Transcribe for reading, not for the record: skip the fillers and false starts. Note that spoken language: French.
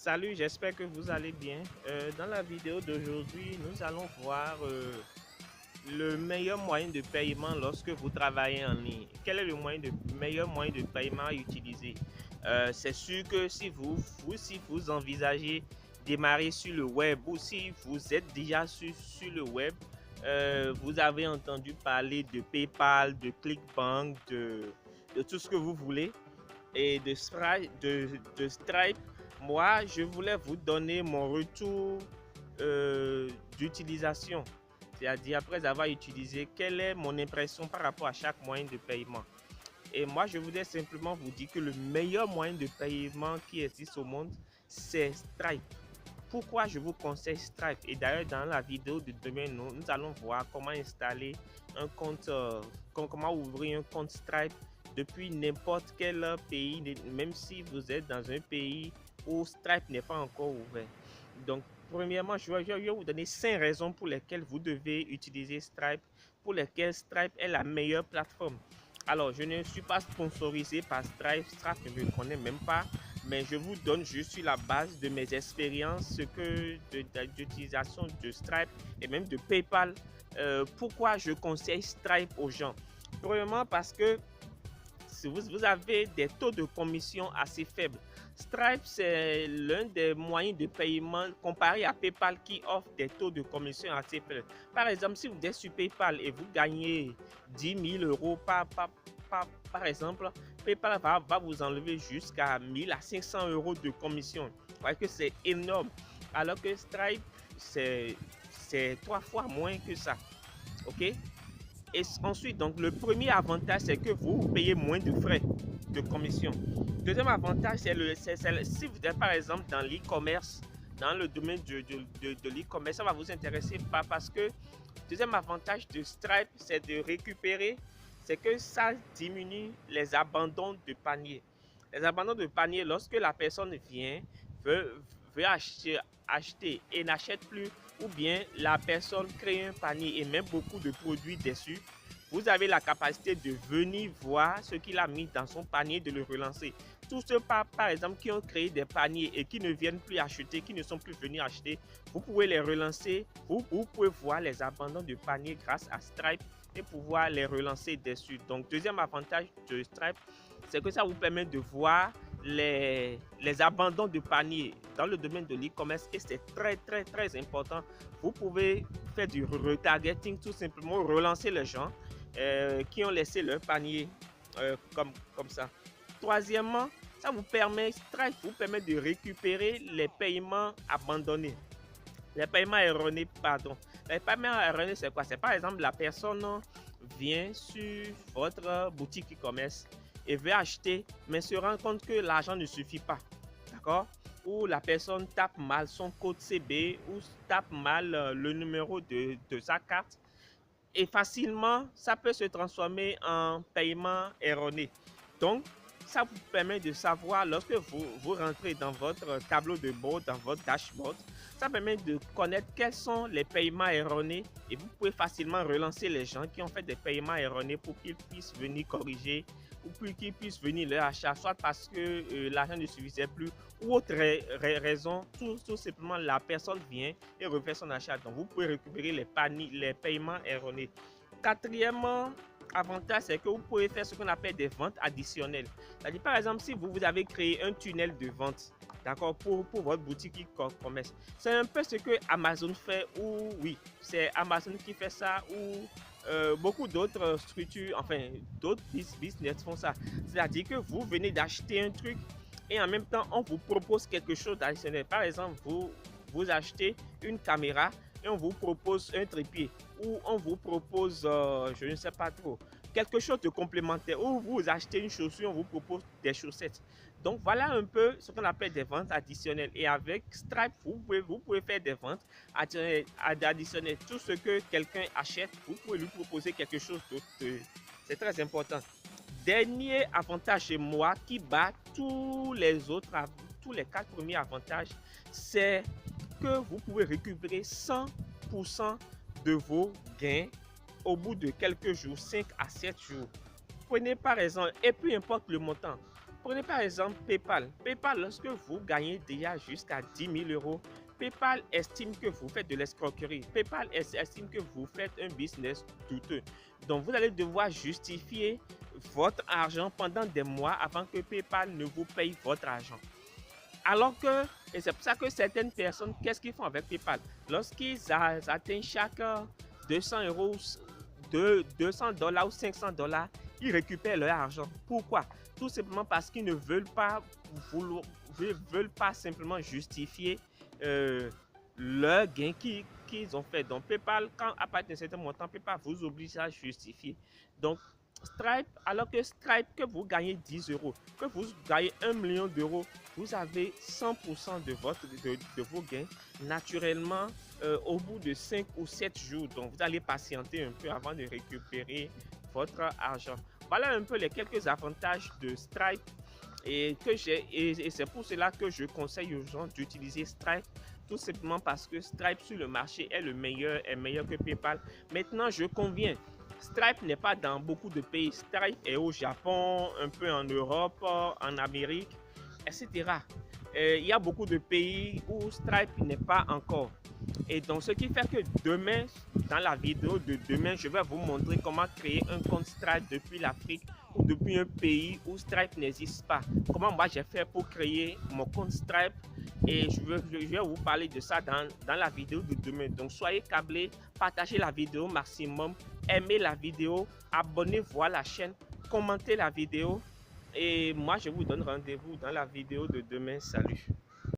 Salut, j'espère que vous allez bien. Dans la vidéo d'aujourd'hui, nous allons voir le meilleur moyen de paiement lorsque vous travaillez en ligne. Quel est le meilleur moyen de paiement à utiliser? C'est sûr que si vous envisagez démarrer sur le web ou si vous êtes déjà sur le web, vous avez entendu parler de PayPal, de ClickBank, de tout ce que vous voulez et de Stripe. Moi, je voulais vous donner mon retour d'utilisation, c'est-à-dire après avoir utilisé, quelle est mon impression par rapport à chaque moyen de paiement. Et moi, je voudrais simplement vous dire que le meilleur moyen de paiement qui existe au monde, c'est Stripe. Pourquoi je vous conseille Stripe? Et d'ailleurs, dans la vidéo de demain, nous allons voir comment installer un compte, comment ouvrir un compte Stripe depuis n'importe quel pays, même si vous êtes dans un pays où Stripe n'est pas encore ouvert. Donc, premièrement, je vais vous donner 5 raisons pour lesquelles vous devez utiliser Stripe, pour lesquelles Stripe est la meilleure plateforme. Alors, je ne suis pas sponsorisé par Stripe, Stripe ne me connaît même pas, mais je vous donne juste sur la base de mes expériences d'utilisation de Stripe et même de PayPal. Pourquoi je conseille Stripe aux gens? Premièrement, parce que si vous avez des taux de commission assez faibles. Stripe, c'est l'un des moyens de paiement comparé à PayPal qui offre des taux de commission assez faibles. Par exemple, si vous êtes sur PayPal et vous gagnez 10 000 euros par exemple, PayPal va vous enlever jusqu'à 1000 à 500 euros de commission. Vous voyez que c'est énorme. Alors que Stripe, c'est 3 fois moins que ça. OK? Et ensuite, donc, le premier avantage, c'est que vous payez moins de frais de commission. Deuxième avantage, si vous êtes par exemple dans l'e-commerce, dans le domaine de l'e-commerce, ça va vous intéresser pas parce que deuxième avantage de Stripe, c'est de récupérer, c'est que ça diminue les abandons de panier. Les abandons de panier, lorsque la personne vient, veut acheter et n'achète plus, ou bien la personne crée un panier et met beaucoup de produits dessus, vous avez la capacité de venir voir ce qu'il a mis dans son panier, de le relancer. Tous ceux par exemple qui ont créé des paniers et qui ne viennent plus acheter, qui ne sont plus venus acheter, vous pouvez les relancer. Vous pouvez voir les abandons de panier grâce à Stripe et pouvoir les relancer dessus. Donc, deuxième avantage de Stripe, c'est que ça vous permet de voir les abandons de panier dans le domaine de l'e-commerce et c'est très important. Vous pouvez faire du retargeting, tout simplement relancer les gens qui ont laissé leur panier comme ça. Troisièmement, Stripe vous permet de récupérer les paiements abandonnés. Les paiements erronés, pardon. Les paiements erronés, c'est quoi? C'est par exemple la personne vient sur votre boutique e-commerce et veut acheter, mais se rend compte que l'argent ne suffit pas. D'accord? Ou la personne tape mal son code CB ou tape mal le numéro de sa carte. Et facilement, ça peut se transformer en paiement erroné. Donc, ça vous permet de savoir lorsque vous rentrez dans votre tableau de bord, dans votre dashboard, ça permet de connaître quels sont les paiements erronés et vous pouvez facilement relancer les gens qui ont fait des paiements erronés pour qu'ils puissent venir corriger ou pour qu'ils puissent venir leur achat, soit parce que l'argent ne suffisait plus ou autre raison, tout simplement la personne vient et refait son achat. Donc vous pouvez récupérer les paiements erronés. Quatrièmement, avantage, c'est que vous pouvez faire ce qu'on appelle des ventes additionnelles. C'est-à-dire, par exemple, si vous avez créé un tunnel de vente, d'accord, pour votre boutique e-commerce, c'est un peu ce que Amazon fait, ou oui, c'est Amazon qui fait ça, ou beaucoup d'autres structures, enfin, d'autres business font ça. C'est-à-dire que vous venez d'acheter un truc et en même temps, on vous propose quelque chose d'additionnel. Par exemple, vous achetez une caméra et on vous propose un trépied ou on vous propose, je ne sais pas trop, quelque chose de complémentaire ou vous achetez une chaussure, on vous propose des chaussettes. Donc voilà un peu ce qu'on appelle des ventes additionnelles. Et avec Stripe, vous pouvez faire des ventes additionnelles. Tout ce que quelqu'un achète, vous pouvez lui proposer quelque chose d'autre. C'est très important. Dernier avantage chez moi qui bat tous les autres, tous les 4 premiers avantages, c'est que vous pouvez récupérer 100% de vos gains au bout de quelques jours, 5 à 7 jours. Prenez par exemple, et peu importe le montant, Prenez par exemple PayPal. PayPal, lorsque vous gagnez déjà jusqu'à 10 000 euros, PayPal estime que vous faites de l'escroquerie. PayPal estime que vous faites un business douteux. Donc, vous allez devoir justifier votre argent pendant des mois avant que PayPal ne vous paye votre argent. Alors que, et c'est pour ça que certaines personnes, qu'est-ce qu'ils font avec PayPal? Lorsqu'ils atteignent chaque 200 euros, 200 dollars ou 500 dollars, ils récupèrent leur argent. Pourquoi? Tout simplement parce qu'ils ne veulent pas simplement justifier leur gain qu'ils ont fait. Donc PayPal, quand à partir d'un certain montant, PayPal vous oblige à justifier. Donc Stripe, alors que Stripe, que vous gagnez 10 euros, que vous gagnez 1 million d'euros, vous avez 100% de vos gains naturellement au bout de 5 ou 7 jours. Donc vous allez patienter un peu avant de récupérer votre argent. Voilà un peu les quelques avantages de Stripe et c'est pour cela que je conseille aux gens d'utiliser Stripe, tout simplement parce que Stripe sur le marché est meilleur que PayPal. Maintenant, je conviens, Stripe n'est pas dans beaucoup de pays. Stripe est au Japon, un peu en Europe, en Amérique, etc. Il y a beaucoup de pays où Stripe n'est pas encore. Et donc, ce qui fait que demain, dans la vidéo de demain, je vais vous montrer comment créer un compte Stripe depuis l'Afrique ou depuis un pays où Stripe n'existe pas. Comment moi j'ai fait pour créer mon compte Stripe. Et je vais vous parler de ça dans la vidéo de demain. Donc, soyez câblés, partagez la vidéo maximum, aimez la vidéo, abonnez-vous à la chaîne, commentez la vidéo. Et moi, je vous donne rendez-vous dans la vidéo de demain. Salut!